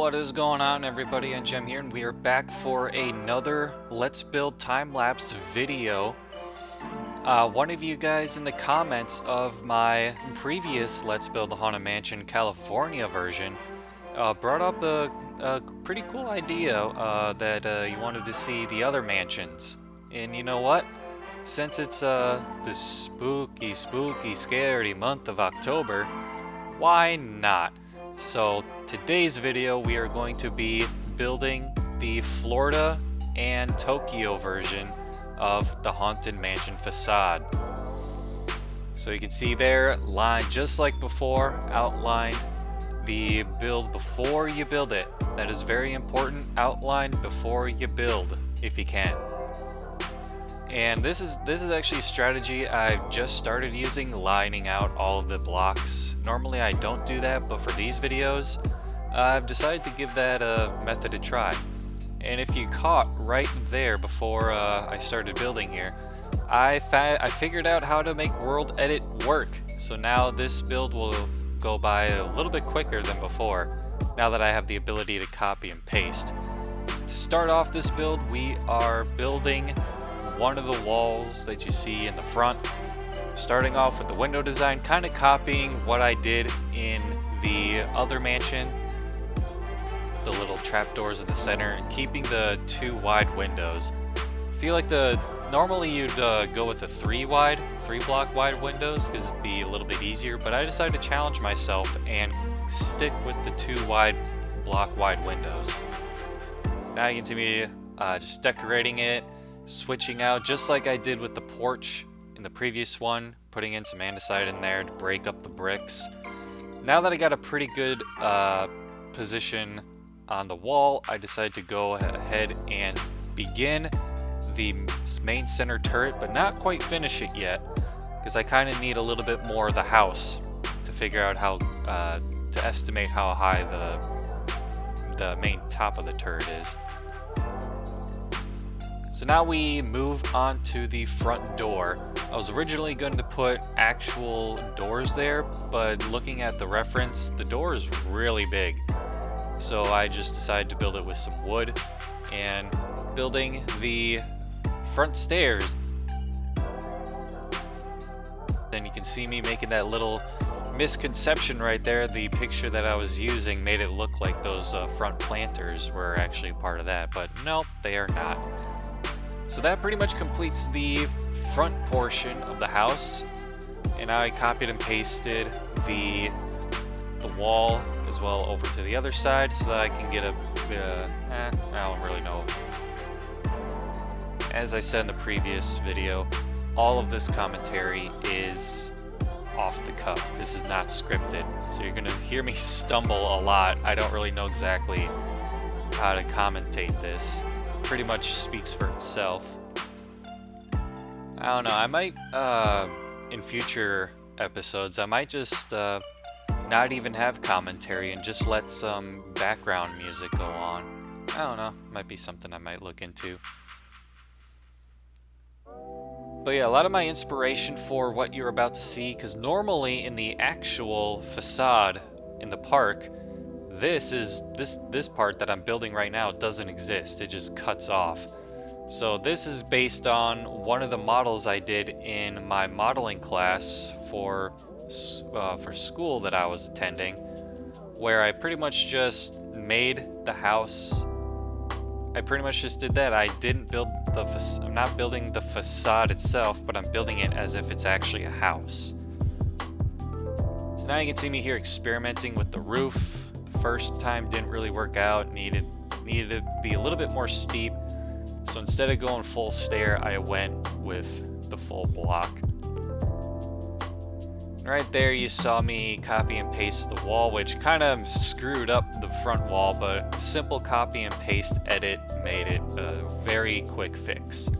What is going on, everybody? I'm Jem here, and we are back for another Let's Build time-lapse video. One of you guys in the comments of my previous Let's Build the Haunted Mansion California version brought up a pretty cool idea that you wanted to see the other mansions. And you know what? Since it's the spooky, scary month of October, why not? So today's video we are going to be building the Florida and Tokyo version of the Haunted Mansion facade. So you can see there, lined just like before, outlined the build before you build it. That is very important, outline before you build if you can. And this is actually a strategy I've just started using, lining out all of the blocks. Normally I don't do that, but for these videos, I've decided to give that method a try. And if you caught right there before I started building here, I figured out how to make World Edit work. So now this build will go by a little bit quicker than before, now that I have the ability to copy and paste. To start off this build, we are building one of the walls that you see in the front, starting off with the window design, kind of copying what I did in the other mansion, the little trapdoors in the center, and keeping the 2 wide windows. I feel like normally you'd go with the 3 block wide windows because it'd be a little bit easier, but I decided to challenge myself and stick with the 2 block wide windows. Now you can see me just decorating it, switching out just like I did with the porch in the previous one, putting in some andesite in there to break up the bricks. Now that I got a pretty good position on the wall, I decided to go ahead and begin the main center turret, but not quite finish it yet because I kind of need a little bit more of the house to figure out how to estimate how high the main top of the turret is. So now we move on to the front door. I was originally going to put actual doors there, but looking at the reference, the door is really big. So I just decided to build it with some wood, and building the front stairs. Then you can see me making that little misconception right there. The picture that I was using made it look like those front planters were actually part of that, but no, they are not. So that pretty much completes the front portion of the house, and now I copied and pasted the wall as well over to the other side so that I can get I don't really know. As I said in the previous video, all of this commentary is off the cuff. This is not scripted, so you're gonna hear me stumble a lot. I don't really know exactly how to commentate this. Pretty much speaks for itself. I don't know, I might in future episodes I might just not even have commentary and just let some background music go on. I don't know, might be something I might look into. But yeah, a lot of my inspiration for what you're about to see, because normally in the actual facade in the park, this part that I'm building right now doesn't exist. It just cuts off. So this is based on one of the models I did in my modeling class for school that I was attending, where I pretty much just made the house. I pretty much just did that. I didn't build I'm not building the facade itself, but I'm building it as if it's actually a house. So now you can see me here experimenting with the roof. First time didn't really work out, needed to be a little bit more steep, so instead of going full stair I went with the full block. Right there you saw me copy and paste the wall, which kind of screwed up the front wall, but simple copy and paste edit made it a very quick fix.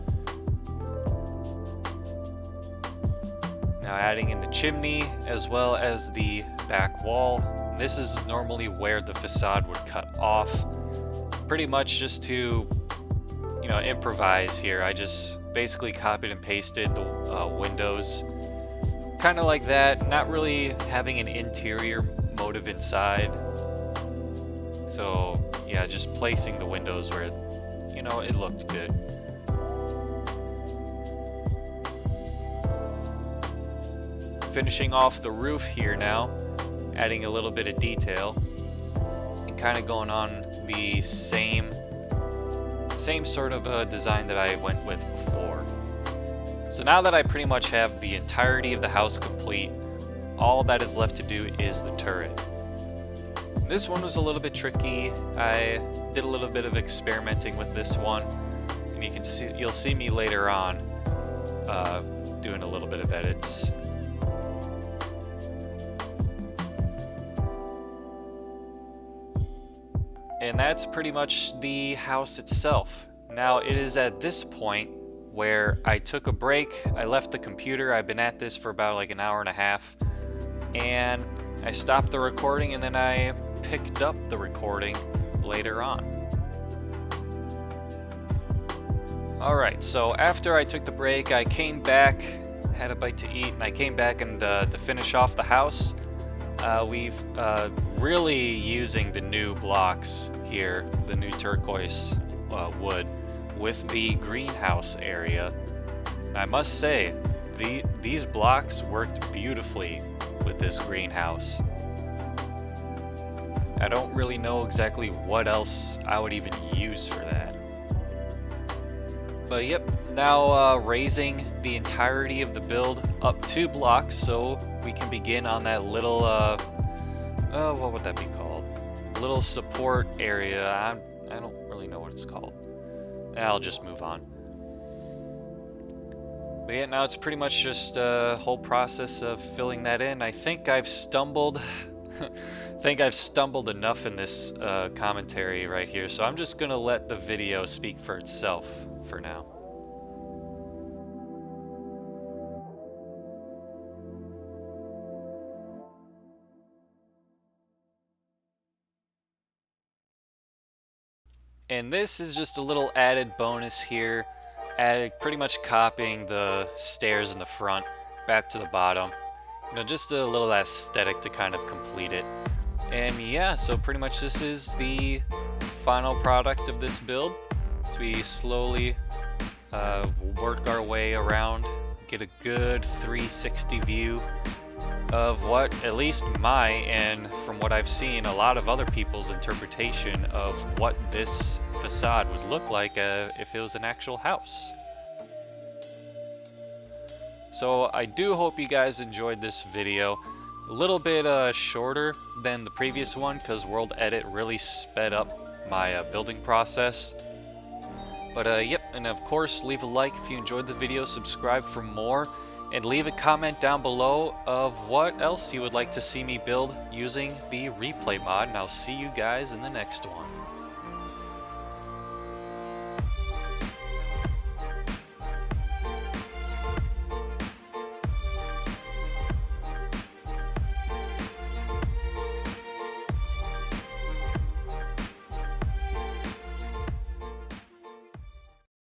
Now adding in the chimney as well as the back wall. This is normally where the facade would cut off. Pretty much just to, improvise here. I just basically copied and pasted the windows. Kind of like that, not really having an interior motive inside. So yeah, just placing the windows where, you know, it looked good. Finishing off the roof here now, adding a little bit of detail and kind of going on the same sort of design that I went with before. So now that I pretty much have the entirety of the house complete, all that is left to do is the turret. This one was a little bit tricky. I did a little bit of experimenting with this one, and you'll see me later on doing a little bit of edits. And that's pretty much the house itself. Now it is at this point where I took a break, I left the computer, I've been at this for about like an hour and a half, and I stopped the recording and then I picked up the recording later on. Alright, so after I took the break, I came back, had a bite to eat, and I came back and to finish off the house. We've really using the new blocks here, the new turquoise wood, with the greenhouse area. And I must say, these blocks worked beautifully with this greenhouse. I don't really know exactly what else I would even use for that. But yep, now raising the entirety of the build up 2 blocks so we can begin on that little, what would that be called? Little support area. I don't really know what it's called. I'll just move on. But yeah, now it's pretty much just a whole process of filling that in. I think I've stumbled enough in this commentary right here, so I'm just gonna let the video speak for itself for now. And this is just a little added bonus here, pretty much copying the stairs in the front back to the bottom. You know, just a little aesthetic to kind of complete it. And yeah, so pretty much this is the final product of this build. So we slowly work our way around, get a good 360 view of what at least my, and from what I've seen, a lot of other people's interpretation of what this facade would look like if it was an actual house. So I do hope you guys enjoyed this video. A little bit shorter than the previous one because World Edit really sped up my building process. But yep, and of course leave a like if you enjoyed the video, subscribe for more, and leave a comment down below of what else you would like to see me build using the replay mod, and I'll see you guys in the next one.